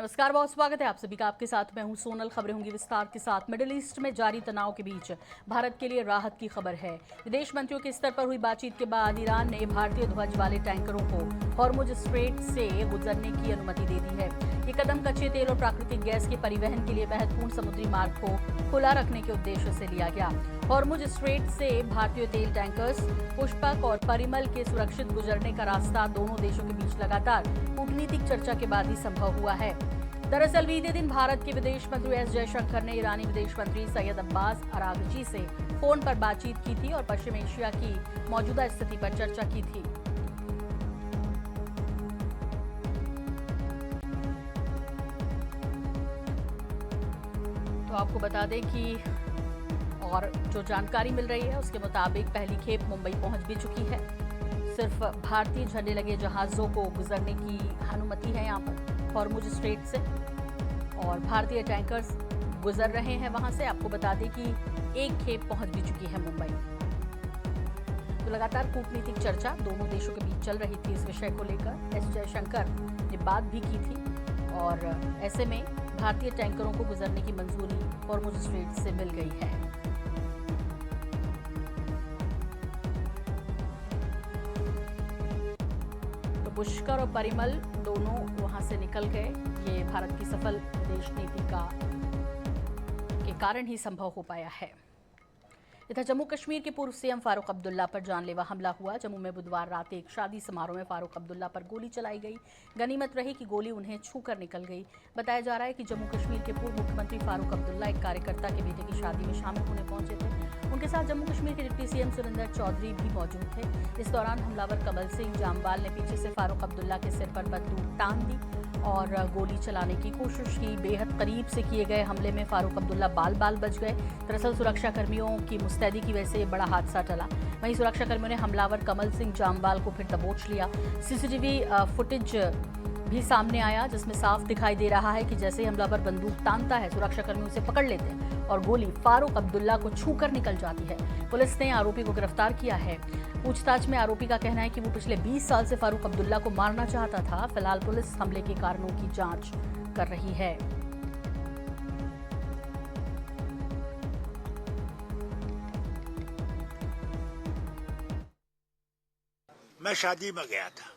नमस्कार, बहुत स्वागत है आप सभी का। आपके साथ मैं हूं सोनल। खबरें होंगी विस्तार के साथ। मिडिल ईस्ट में जारी तनाव के बीच भारत के लिए राहत की खबर है। विदेश मंत्रियों के स्तर पर हुई बातचीत के बाद ईरान ने भारतीय ध्वज वाले टैंकरों को हॉर्मुज स्ट्रेट से गुजरने की अनुमति दे दी है। ये कदम कच्चे तेल और प्राकृतिक गैस के परिवहन के लिए महत्वपूर्ण समुद्री मार्ग को खुला रखने के उद्देश्य से लिया गया। हॉर्मुज स्ट्रेट से भारतीय तेल टैंकर्स पुष्पक और परिमल के सुरक्षित गुजरने का रास्ता दोनों देशों के बीच लगातार कूटनीतिक चर्चा के बाद ही संभव हुआ है। दरअसल बीते दिन भारत के विदेश मंत्री एस जयशंकर ने ईरानी विदेश मंत्री सैयद अब्बास अरागची से फोन पर बातचीत की थी और पश्चिम एशिया की मौजूदा स्थिति पर चर्चा की थी। तो आपको बता दें कि और जो जानकारी मिल रही है उसके मुताबिक पहली खेप मुंबई पहुंच भी चुकी है। सिर्फ भारतीय झंडे लगे जहाजों को गुजरने की अनुमति है यहाँ पर हॉर्मुज स्ट्रेट से, और भारतीय टैंकर्स गुजर रहे हैं वहां से। आपको बता दें कि एक खेप पहुंच भी चुकी है मुंबई। तो लगातार कूटनीतिक चर्चा दोनों देशों के बीच चल रही थी। इस विषय को लेकर एस जयशंकर ने बात भी की थी और ऐसे में भारतीय टैंकरों को गुजरने की मंजूरी हॉर्मुज स्ट्रेट से मिल गई है। पुष्कर और परिमल दोनों वहां से निकल गए। ये भारत की सफल विदेश नीति के कारण ही संभव हो पाया है। इधर जम्मू कश्मीर के पूर्व सीएम फारूक अब्दुल्ला पर जानलेवा हमला हुआ। जम्मू में बुधवार रात एक शादी समारोह में फारूक अब्दुल्ला पर गोली चलाई गई। गनीमत रही कि गोली उन्हें छूकर निकल गई। बताया जा रहा है कि जम्मू कश्मीर के पूर्व मुख्यमंत्री फारूक अब्दुल्ला एक कार्यकर्ता के बेटे की शादी में शामिल होने पहुंचे थे। उनके साथ जम्मू कश्मीर के डिप्टी सीएम सुरेंद्र चौधरी भी मौजूद थे। इस दौरान हमलावर कमल सिंह जामवाल ने पीछे से फारूक अब्दुल्ला के सिर पर बंदूक तान दी और गोली चलाने की कोशिश की। बेहद करीब से किए गए हमले में फारूक अब्दुल्ला बाल बाल बच गए। दरअसल सुरक्षा कर्मियों की मुस्तैदी की वजह से बड़ा हादसा टला। वहीं सुरक्षा कर्मियों ने हमलावर कमल सिंह जामवाल को फिर दबोच लिया। सीसीटीवी फुटेज भी सामने आया जिसमें साफ दिखाई दे रहा है कि जैसे ही हमलावर बंदूक तानता है सुरक्षा कर्मी उसे पकड़ लेते हैं और गोली फारूक अब्दुल्ला को छूकर निकल जाती है। पुलिस ने आरोपी को गिरफ्तार किया है। पूछताछ में आरोपी का कहना है कि वो पिछले 20 साल से फारूक अब्दुल्ला को मारना चाहता था। फिलहाल पुलिस हमले के कारणों की जांच कर रही है। मैं शादी में गया था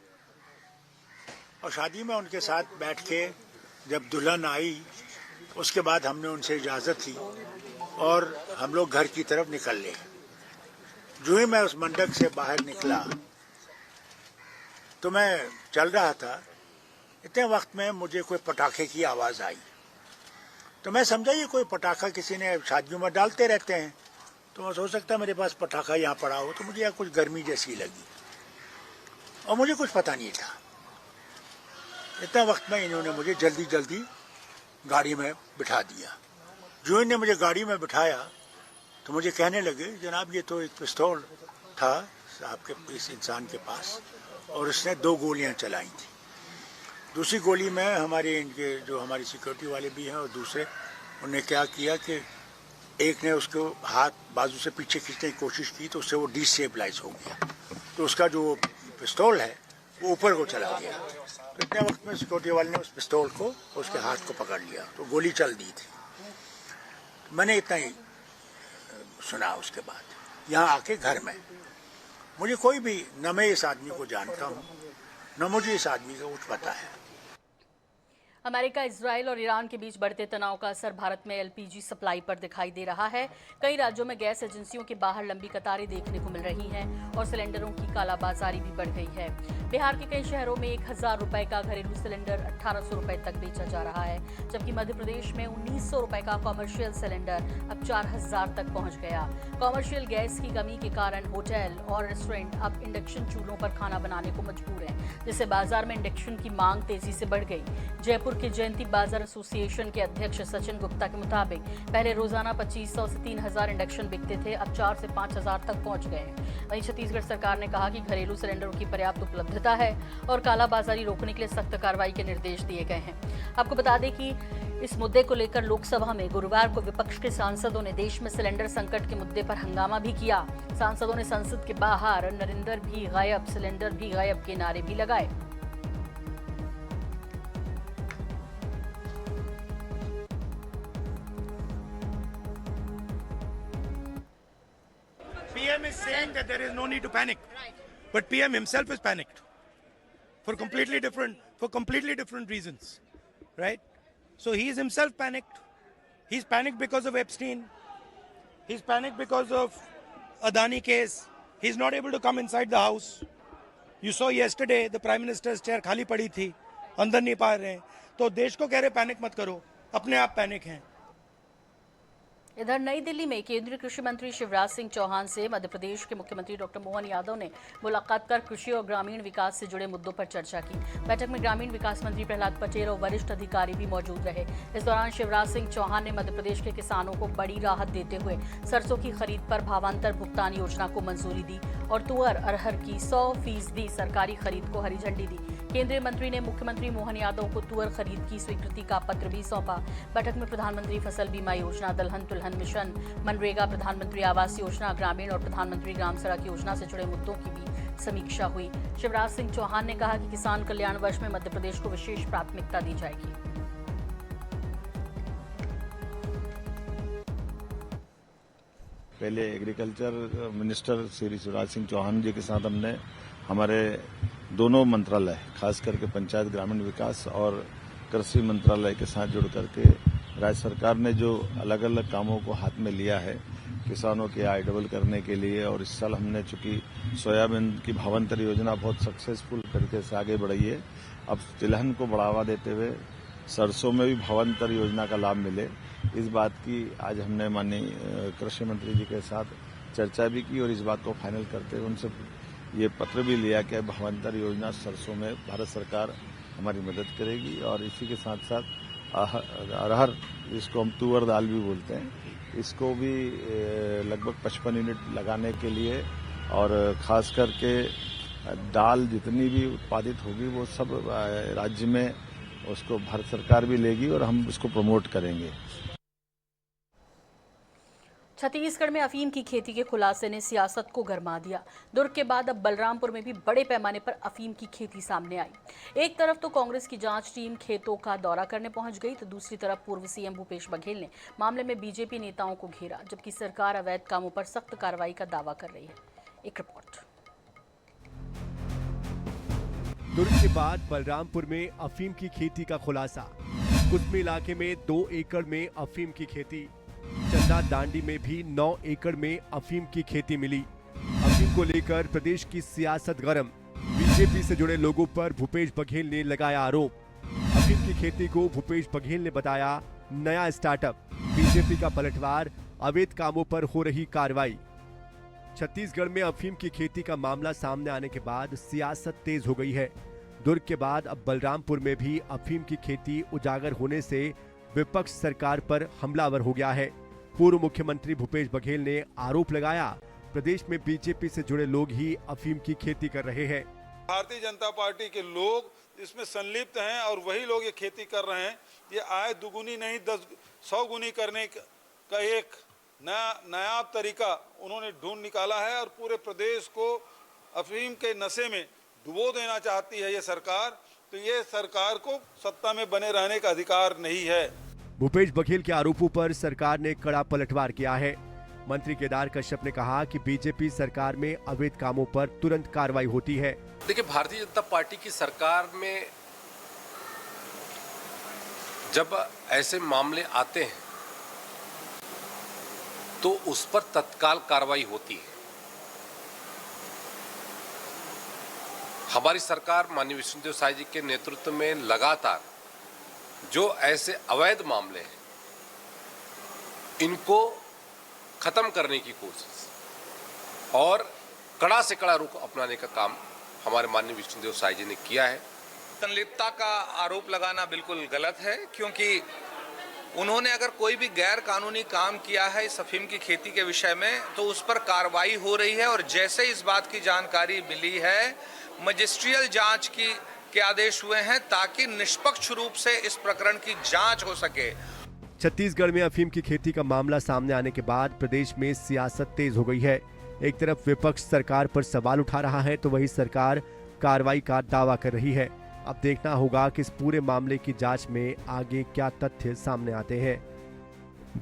और शादी में उनके साथ बैठ के जब दुल्हन आई उसके बाद हमने उनसे इजाज़त ली और हम लोग घर की तरफ निकल लिए। जो ही मैं उस मंडप से बाहर निकला तो मैं चल रहा था, इतने वक्त में मुझे कोई पटाखे की आवाज़ आई। तो मैं समझा ये कोई पटाखा किसी ने शादियों में डालते रहते हैं, तो मैं सोच सकता मेरे पास पटाखा यहाँ पड़ा हो। तो मुझे यहाँ कुछ गर्मी जैसी लगी और मुझे कुछ पता नहीं था। इतना वक्त में इन्होंने मुझे जल्दी जल्दी गाड़ी में बिठा दिया। जो इन्होंने मुझे गाड़ी में बिठाया तो मुझे कहने लगे, जनाब ये तो एक पिस्तौल था आपके इस इंसान के पास और उसने 2 गोलियां चलाई थी। दूसरी गोली में हमारे इनके जो हमारी सिक्योरिटी वाले भी हैं और दूसरे, उन्होंने क्या किया कि एक ने उसको हाथ बाजू से पीछे खींचने की कोशिश की तो उससे वो डिस्टेबलाइज हो गया। तो उसका जो पिस्तौल है वो ऊपर को चला गया। तो इतने वक्त में सिक्योरिटी वाले ने उस पिस्तौल को उसके हाथ को पकड़ लिया तो गोली चल दी थी। तो मैंने इतना ही सुना। उसके बाद यहाँ आके घर में मुझे कोई भी, न मैं इस आदमी को जानता हूँ न मुझे इस आदमी का कुछ पता है। अमेरिका, इजराइल और ईरान के बीच बढ़ते तनाव का असर भारत में एलपीजी सप्लाई पर दिखाई दे रहा है। कई राज्यों में गैस एजेंसियों के बाहर लंबी कतारें देखने को मिल रही हैं और सिलेंडरों की कालाबाजारी भी बढ़ गई है। बिहार के कई शहरों में 1000 रुपए का घरेलू सिलेंडर 1800 रुपए तक बेचा जा रहा है, जबकि मध्य प्रदेश में 1900 रुपए का कॉमर्शियल सिलेंडर अब 4000 तक पहुंच गया। कॉमर्शियल गैस की कमी के कारण होटल और रेस्टोरेंट अब इंडक्शन चूल्हों पर खाना बनाने को मजबूर हैं, जिससे बाजार में इंडक्शन की मांग तेजी से बढ़ गई। जयपुर के जयंती बाजार एसोसिएशन के अध्यक्ष सचिन गुप्ता के मुताबिक पहले रोजाना 2500 से 3000 इंडक्शन बिकते थे, अब 4 से 5000 तक पहुंच गए हैं। वहीं छत्तीसगढ़ सरकार ने कहा कि घरेलू सिलेंडरों की पर्याप्त उपलब्धता है और कालाबाजारी रोकने के लिए सख्त कार्रवाई के निर्देश दिए गए हैं। आपको बता दें कि इस मुद्दे को लेकर लोकसभा में गुरुवार को विपक्ष के सांसदों ने देश में सिलेंडर संकट के मुद्दे पर हंगामा भी किया। सांसदों ने संसद के बाहर नरेंद्र भी गायब, सिलेंडर भी गायब के नारे भी लगाए। PM is saying that there is no need to panic, but PM himself is panicked for completely different reasons, right? So he is himself panicked. He's panicked because of Epstein. He's panicked because of Adani case. He's not able to come inside the house. You saw yesterday the Prime Minister's chair खाली पड़ी थी, अंदर नहीं पा रहे हैं. तो देश को कह रहे पैनिक मत करो, अपने आप पैनिक हैं. इधर नई दिल्ली में केंद्रीय कृषि मंत्री शिवराज सिंह चौहान से मध्य प्रदेश के मुख्यमंत्री डॉक्टर मोहन यादव ने मुलाकात कर कृषि और ग्रामीण विकास से जुड़े मुद्दों पर चर्चा की. बैठक में ग्रामीण विकास मंत्री प्रहलाद पटेल और वरिष्ठ अधिकारी भी मौजूद रहे. इस दौरान शिवराज सिंह चौहान ने मध्य प्रदेश के किसानों को बड़ी राहत देते हुए सरसों की खरीद पर भावांतर भुगतान योजना को मंजूरी दी और तुअर अरहर की 100% सरकारी खरीद को हरी झंडी दी. केंद्रीय मंत्री ने मुख्यमंत्री मोहन यादव को तुअर खरीद की स्वीकृति का पत्र भी सौंपा. बैठक में प्रधानमंत्री फसल बीमा योजना, दलहन तिलहन मिशन, मनरेगा, प्रधानमंत्री आवास योजना, ग्रामीण और प्रधानमंत्री ग्राम सड़क योजना से जुड़े मुद्दों की भी समीक्षा हुई. शिवराज सिंह चौहान ने कहा कि किसान कल्याण वर्ष में मध्य प्रदेश को विशेष प्राथमिकता दी जाएगी. पहले एग्रीकल्चर मिनिस्टर श्री शिवराज सिंह चौहान जी के साथ हमने हमारे दोनों मंत्रालय, खास करके पंचायत ग्रामीण विकास और कृषि मंत्रालय के साथ जुड़ करके राज्य सरकार ने जो अलग अलग कामों को हाथ में लिया है किसानों की आय डबल करने के लिए, और इस साल हमने चूंकि सोयाबीन की भावांतर योजना बहुत सक्सेसफुल तरीके से आगे बढ़ी है, अब तिलहन को बढ़ावा देते हुए सरसों में भी भावांतर योजना का लाभ मिले, इस बात की आज हमने माननीय कृषि मंत्री जी के साथ चर्चा भी की और इस बात को फाइनल करते हुए उनसे ये पत्र भी लिया कि भावांतर योजना सरसों में भारत सरकार हमारी मदद करेगी. और इसी के साथ साथ अरहर, इसको हम तुअर दाल भी बोलते हैं, इसको भी लगभग 55 यूनिट लगाने के लिए, और खास करके दाल जितनी भी उत्पादित होगी वो सब राज्य में उसको भारत सरकार भी लेगी और हम उसको प्रमोट करेंगे. छत्तीसगढ़ में अफीम की खेती के खुलासे ने सियासत को गरमा दिया. दुर्ग के बाद अब बलरामपुर में भी बड़े पैमाने पर अफीम की खेती सामने आई. एक तरफ तो कांग्रेस की जांच टीम खेतों का दौरा करने पहुंच गई, तो दूसरी तरफ पूर्व सीएम भूपेश बघेल ने मामले में बीजेपी नेताओं को घेरा, जबकि सरकार अवैध कामों पर सख्त कार्रवाई का दावा कर रही है. एक रिपोर्ट. दुर्ग के बाद बलरामपुर में अफीम की खेती का खुलासा. कुसमी इलाके में 2 एकड़ में अफीम की खेती. चंदा दांडी में भी 9 एकड़ में अफीम की खेती मिली. अफीम को लेकर प्रदेश की सियासत गरम. बीजेपी से जुड़े लोगों पर भूपेश बघेल ने लगाया आरोप. अफीम की खेती को भूपेश बघेल ने बताया नया स्टार्टअप. बीजेपी का पलटवार, अवैध कामों पर हो रही कार्रवाई. छत्तीसगढ़ में अफीम की खेती का मामला सामने आने के बाद सियासत तेज हो गई है. दुर्ग के बाद अब बलरामपुर में भी अफीम की खेती उजागर होने से विपक्ष सरकार पर हमलावर हो गया है. पूर्व मुख्यमंत्री भूपेश बघेल ने आरोप लगाया प्रदेश में बीजेपी से जुड़े लोग ही अफीम की खेती कर रहे हैं. भारतीय जनता पार्टी के लोग इसमें संलिप्त हैं और वही लोग ये खेती कर रहे हैं. ये आय दुगुनी नहीं 100 गुनी करने का एक नायाब तरीका उन्होंने ढूंढ निकाला है और पूरे प्रदेश को अफीम के नशे में डुबो देना चाहती है ये सरकार. तो ये सरकार को सत्ता में बने रहने का अधिकार नहीं है. भूपेश बघेल के आरोपों पर सरकार ने कड़ा पलटवार किया है. मंत्री केदार कश्यप ने कहा कि बीजेपी सरकार में अवैध कामों पर तुरंत कार्रवाई होती है. देखिए, भारतीय जनता पार्टी की सरकार में जब ऐसे मामले आते हैं तो उस पर तत्काल कार्रवाई होती है. हमारी सरकार माननीय विष्णुदेव साय जी के नेतृत्व में लगातार जो ऐसे अवैध मामले हैं इनको खत्म करने की कोशिश और कड़ा से कड़ा रुख अपनाने का काम हमारे माननीय विष्णुदेव साय जी ने किया है. संलिप्तता का आरोप लगाना बिल्कुल गलत है, क्योंकि उन्होंने अगर कोई भी गैर कानूनी काम किया है इस अफीम की खेती के विषय में तो उस पर कार्रवाई हो रही है. और जैसे इस बात की जानकारी मिली है, मजिस्ट्रियल जांच के आदेश हुए हैं ताकि निष्पक्ष रूप से इस प्रकरण की जांच हो सके. छत्तीसगढ़ में अफीम की खेती का मामला सामने आने के बाद प्रदेश में सियासत तेज हो गई है. एक तरफ विपक्ष सरकार पर सवाल उठा रहा है तो वही सरकार कार्रवाई का दावा कर रही है. अब देखना होगा कि इस पूरे मामले की जांच में आगे क्या तथ्य सामने आते हैं.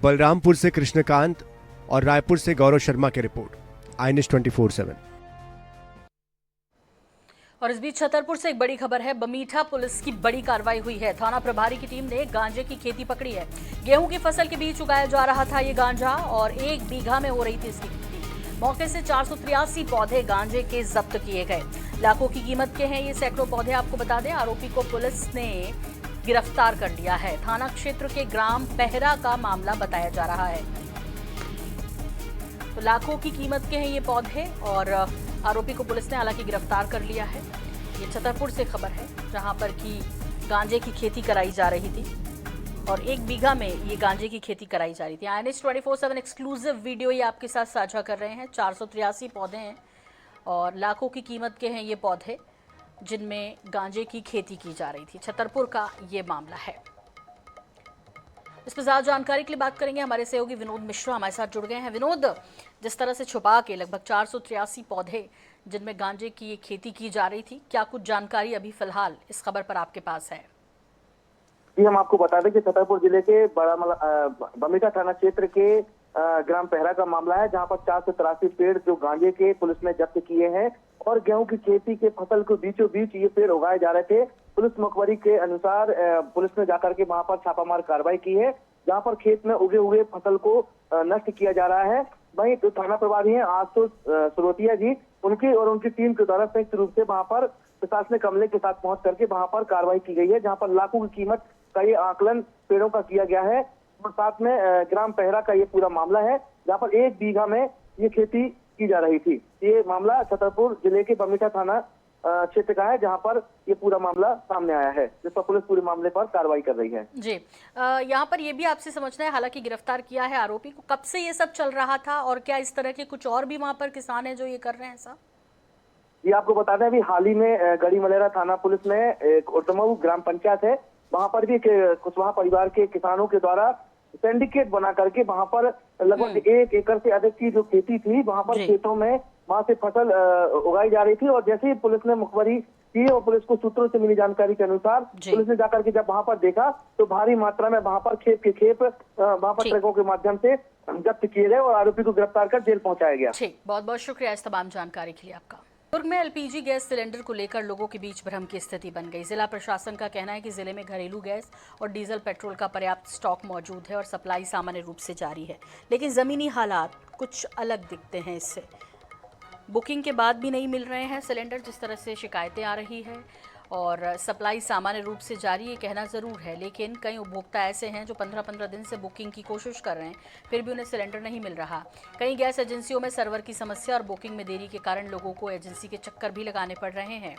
बलरामपुर से कृष्णकांत और रायपुर से गौरव शर्मा की रिपोर्ट, INS 24/7। और इस बीच छतरपुर से एक बड़ी खबर है। बमीठा पुलिस की बड़ी कार्रवाई हुई है। थाना प्रभारी की टीम ने गांजे की खेती पकड़ी है। गेहूं की फसल के बीच उगाया जा रहा था ये गांजा और 1 बीघा में हो रही थी इसकी खेती। मौके से 483 पौधे गांजे के जब्त किए गए। लाखों की कीमत के हैं ये सैकड़ों पौधे। आपको बता दें, आरोपी को पुलिस ने गिरफ्तार कर लिया है। थाना क्षेत्र के ग्राम पहरा का मामला बताया जा रहा है। तो लाखों की कीमत के हैं ये पौधे और आरोपी को पुलिस ने हालांकि गिरफ्तार कर लिया है। ये छतरपुर से खबर है, जहां पर की गांजे की खेती कराई जा रही थी और 1 बीघा में ये गांजे की खेती कराई जा रही थी। INS 24/7 एक्सक्लूसिव वीडियो ये आपके साथ साझा कर रहे हैं। 483 पौधे हैं और लाखों की कीमत के हैं ये पौधे, जिनमें गांजे की खेती की जा रही थी। छतरपुर का ये मामला है। इस पर ज्यादा जानकारी के लिए बात करेंगे। हमारे सहयोगी विनोद मिश्रा हमारे साथ जुड़ गए हैं। विनोद, जिस तरह से छुपा के लगभग 483 पौधे जिनमें गांजे की ये खेती की जा रही थी, क्या कुछ जानकारी अभी फिलहाल इस खबर पर आपके पास है? जी, हम आपको बता दें कि छतरपुर जिले के बमीठा थाना क्षेत्र के ग्राम पहरा का मामला है, जहां पर 483 पेड़ जो गांजे के पुलिस ने जब्त किए हैं और गेहूं की खेती के फसल को बीचों बीच ये पेड़ उगाए जा रहे थे। पुलिस मुखबरी के अनुसार पुलिस ने जाकर के वहां पर छापामार कार्रवाई की है, जहां पर खेत में उगे हुए फसल को नष्ट किया जा रहा है। वहीं तो थाना प्रभारी हैं आशुतोष सरोतिया जी, उनकी टीम के द्वारा संयुक्त रूप से वहां पर प्रशासनिक अमले के साथ पहुंच करके वहां पर कार्रवाई की गई है, जहां पर लाखों की कीमत का ये आकलन पेड़ों का किया गया है। और साथ में ग्राम पहरा का ये पूरा मामला है, जहां पर 1 बीघा में ये खेती की जा रही थी। ये मामला छतरपुर जिले के बमीठा थाना क्षेत्र का है, जहां पर ये पूरा मामला सामने आया है, जिस पर पुलिस पूरे मामले पर कार्रवाई कर रही है। जी, यहाँ पर ये भी आपसे समझना है, हालांकि गिरफ्तार किया है आरोपी को, कब से ये सब चल रहा था और क्या इस तरह के कुछ और भी वहां पर किसान हैं जो ये कर रहे हैं ऐसा? ये आपको बता दें, अभी हाल ही में गढ़ी मलेरा थाना पुलिस ने एक ओटमऊ ग्राम पंचायत है, वहां पर भी कुशवाहा परिवार के किसानों के द्वारा सिंडिकेट बना करके वहां पर लगभग 1 एकड़ से अधिक की जो खेती थी, वहां पर खेतों में वहां से फसल उगाई जा रही थी। और जैसे ही पुलिस ने मुखबरी की और पुलिस को सूत्रों से मिली जानकारी के अनुसार पुलिस ने जाकर के जब वहां पर देखा तो भारी मात्रा में वहां पर खेप वहां पर ट्रकों के माध्यम से जब्त किए गए और आरोपी को गिरफ्तार कर जेल पहुंचाया गया। ठीक, बहुत बहुत शुक्रिया इस तमाम जानकारी के लिए आपका। दुर्ग में LPG गैस सिलेंडर को लेकर लोगों के बीच भ्रम की स्थिति बन गई। जिला प्रशासन का कहना है कि जिले में घरेलू गैस और डीजल पेट्रोल का पर्याप्त स्टॉक मौजूद है और सप्लाई सामान्य रूप से जारी है, लेकिन जमीनी हालात कुछ अलग दिखते हैं। इससे बुकिंग के बाद भी नहीं मिल रहे हैं सिलेंडर, जिस तरह से शिकायतें आ रही है, और सप्लाई सामान्य रूप से जारी, ये कहना ज़रूर है, लेकिन कई उपभोक्ता ऐसे हैं जो 15-15 दिन से बुकिंग की कोशिश कर रहे हैं, फिर भी उन्हें सिलेंडर नहीं मिल रहा। कई गैस एजेंसियों में सर्वर की समस्या और बुकिंग में देरी के कारण लोगों को एजेंसी के चक्कर भी लगाने पड़ रहे हैं।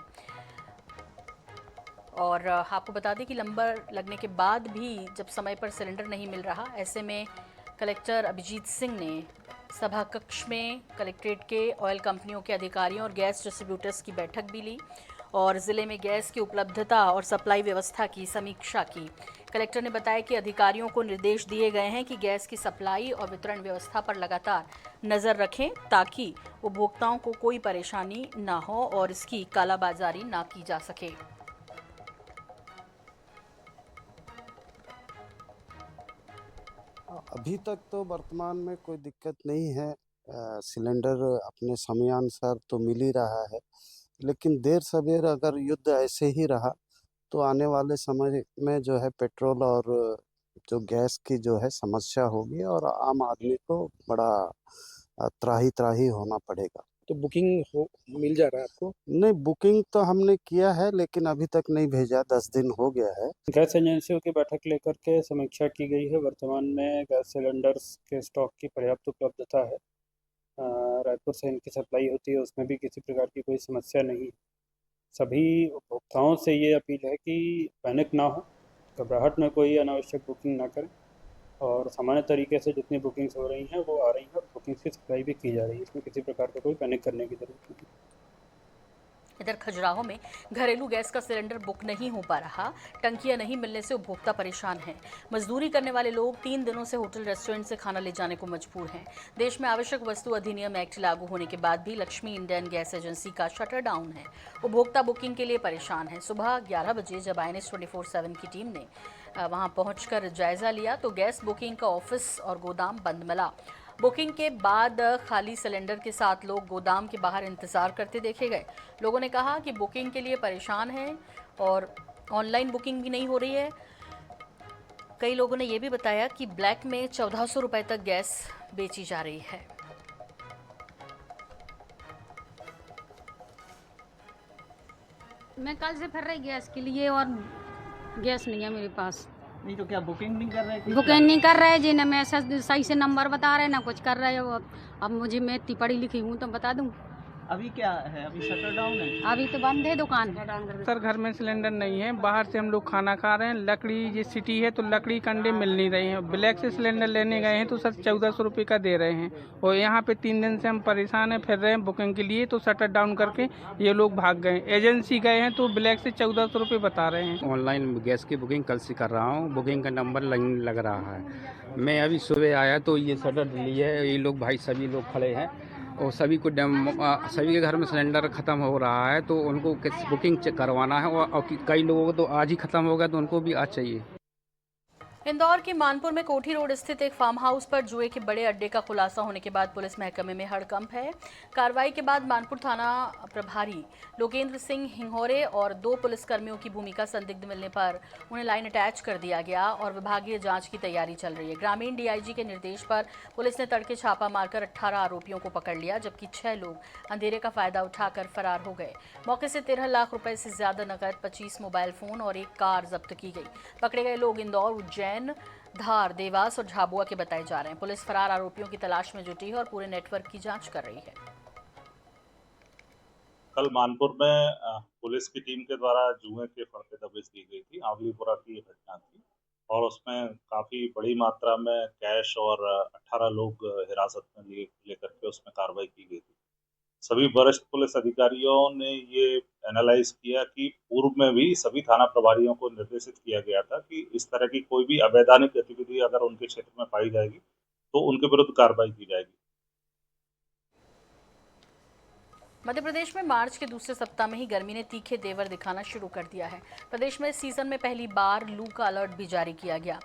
और आपको बता दें कि नंबर लगने के बाद भी जब समय पर सिलेंडर नहीं मिल रहा, ऐसे में कलेक्टर अभिजीत सिंह ने सभा कक्ष में कलेक्ट्रेट के ऑयल कंपनियों के अधिकारियों और गैस डिस्ट्रीब्यूटर्स की बैठक भी ली और ज़िले में गैस की उपलब्धता और सप्लाई व्यवस्था की समीक्षा की। कलेक्टर ने बताया कि अधिकारियों को निर्देश दिए गए हैं कि गैस की सप्लाई और वितरण व्यवस्था पर लगातार नज़र रखें, ताकि उपभोक्ताओं को कोई परेशानी ना हो और इसकी कालाबाजारी ना की जा सके। अभी तक तो वर्तमान में कोई दिक्कत नहीं है। सिलेंडर अपने समयानुसार तो मिल ही रहा है, लेकिन देर सवेर अगर युद्ध ऐसे ही रहा तो आने वाले समय में जो है पेट्रोल और जो गैस की जो है समस्या होगी और आम आदमी को बड़ा त्राही होना पड़ेगा। तो बुकिंग मिल जा रहा है आपको? नहीं, बुकिंग तो हमने किया है, लेकिन अभी तक नहीं भेजा, 10 दिन हो गया है। गैस एजेंसियों की बैठक लेकर के समीक्षा की गई है। वर्तमान में गैस सिलेंडर्स के स्टॉक की पर्याप्त उपलब्धता है। रायपुर से इनकी सप्लाई होती है, उसमें भी किसी प्रकार की कोई समस्या नहीं। सभी उपभोक्ताओं से ये अपील है कि पैनिक ना हो, घबराहट में कोई अनावश्यक बुकिंग ना करें और सामान्य तरीके से जितनी बुकिंग्स हो रही हैं वो आ रही हैं और बुकिंग्स की सप्लाई भी की जा रही है। इसमें किसी प्रकार का कोई पैनिक करने की जरूरत नहीं। इधर खजुराहो में घरेलू गैस का सिलेंडर बुक नहीं हो पा रहा, टंकियां नहीं मिलने से उपभोक्ता परेशान हैं। मजदूरी करने वाले लोग 3 दिनों से होटल रेस्टोरेंट से खाना ले जाने को मजबूर हैं। देश में आवश्यक वस्तु अधिनियम एक्ट लागू होने के बाद भी लक्ष्मी इंडियन गैस एजेंसी का शटर डाउन है। उपभोक्ता बुकिंग के लिए परेशान है। सुबह 11 बजे जब INS 24/7 की टीम ने वहां पहुंचकर जायजा लिया तो गैस बुकिंग का ऑफिस और गोदाम बंद मिला। बुकिंग के बाद खाली सिलेंडर के साथ लोग गोदाम के बाहर इंतजार करते देखे गए। लोगों ने कहा कि बुकिंग के लिए परेशान हैं और ऑनलाइन बुकिंग भी नहीं हो रही है। कई लोगों ने यह भी बताया कि ब्लैक में 1400 रुपए तक गैस बेची जा रही है। मैं कल से फिर रही गैस के लिए और गैस नहीं है मेरे पास। नहीं तो क्या बुकिंग नहीं कर रहे? बुकिंग नहीं कर रहे जी, ना मैसेज सही से नंबर बता रहे ना कुछ कर रहे हो। अब मुझे मैं इतनी पढ़ी लिखी हूँ तो बता दूँ। अभी क्या है? अभी शटर डाउन है? अभी तो बंद है दुकान। सर घर में सिलेंडर नहीं है, बाहर से हम लोग खाना खा रहे हैं। लकड़ी ये सिटी है तो लकड़ी कंडे मिल नहीं रहे हैं। ब्लैक से सिलेंडर लेने गए हैं तो सर 1400 रुपये का दे रहे हैं और यहाँ पे 3 दिन से हम परेशान हैं, फिर रहे हैं बुकिंग के लिए तो शटर डाउन करके ये लोग भाग गए। एजेंसी गए हैं तो ब्लैक से 1400 रुपये बता रहे हैं। ऑनलाइन गैस की बुकिंग कल से कर रहा हूँ, बुकिंग का नंबर लग रहा है। मैं अभी सुबह आया तो ये शटर लिए है, ये लोग भाई सभी लोग खड़े हैं और सभी के घर में सिलेंडर ख़त्म हो रहा है तो उनको बुकिंग करवाना है और कई लोगों को तो आज ही ख़त्म हो गया तो उनको भी आज चाहिए। इंदौर के मानपुर में कोठी रोड स्थित एक फार्म हाउस पर जुए के बड़े अड्डे का खुलासा होने के बाद पुलिस महकमे में हड़कंप है। कार्रवाई के बाद मानपुर थाना प्रभारी लोकेंद्र सिंह हिंगोरे और 2 पुलिसकर्मियों की भूमिका संदिग्ध मिलने पर उन्हें लाइन अटैच कर दिया गया और विभागीय जांच की तैयारी चल रही है। ग्रामीण डीआईजी के निर्देश पर पुलिस ने तड़के छापा मारकर 18 आरोपियों को पकड़ लिया, जबकि 6 लोग अंधेरे का फायदा उठाकर फरार हो गए। मौके से 13 लाख रुपए से ज्यादा नकद, 25 मोबाइल फोन और एक कार जब्त की गई। पकड़े गए लोग इंदौर, उज्जैन, धार, देवास और झाबुआ के बताए जा रहे हैं। पुलिस फरार आरोपियों की तलाश में जुटी है और पूरे नेटवर्क की जांच कर रही है। कल मानपुर में पुलिस की टीम के द्वारा जुए के फड़के दबिश दी गई थी। आंवलीपुरा की घटना थी और उसमें काफी बड़ी मात्रा में कैश और 18 लोग हिरासत में लेकर के उसमें कार्रवाई की गई थी। सभी वरिष्ठ पुलिस अधिकारियों ने ये एनालाइज किया कि पूर्व में भी सभी थाना प्रभारियों को निर्देशित किया गया था कि इस तरह की कोई भी अवैधानिक गतिविधि अगर उनके क्षेत्र में पाई जाएगी तो उनके विरुद्ध कार्रवाई की जाएगी। मध्य प्रदेश में मार्च के दूसरे सप्ताह में ही गर्मी ने तीखे तेवर दिखाना शुरू कर दिया है। प्रदेश में इस सीजन में पहली बार लू का अलर्ट भी जारी किया गया।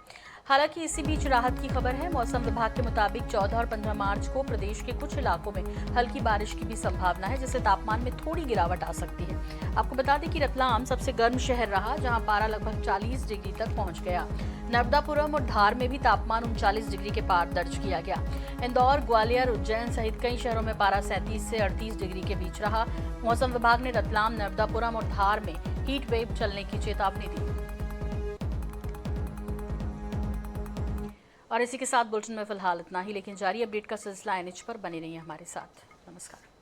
हालांकि इसी बीच राहत की खबर है। मौसम विभाग के मुताबिक 14 और 15 मार्च को प्रदेश के कुछ इलाकों में हल्की बारिश की भी संभावना है, जिससे तापमान में थोड़ी गिरावट आ सकती है। आपको बता दें कि रतलाम सबसे गर्म शहर रहा, जहां पारा लगभग 40 डिग्री तक पहुंच गया। नर्मदापुरम और धार में भी तापमान 39 डिग्री के पार दर्ज किया गया। इंदौर, ग्वालियर, उज्जैन सहित कई शहरों में पारा 37 से 38 डिग्री के बीच रहा। मौसम विभाग ने रतलाम, नर्मदापुरम और धार में हीट वेव चलने की चेतावनी दी। और इसी के साथ बुलेटिन में फिलहाल इतना ही, लेकिन जारी अपडेट का सिलसिला NH पर बने रहिए हमारे साथ। नमस्कार।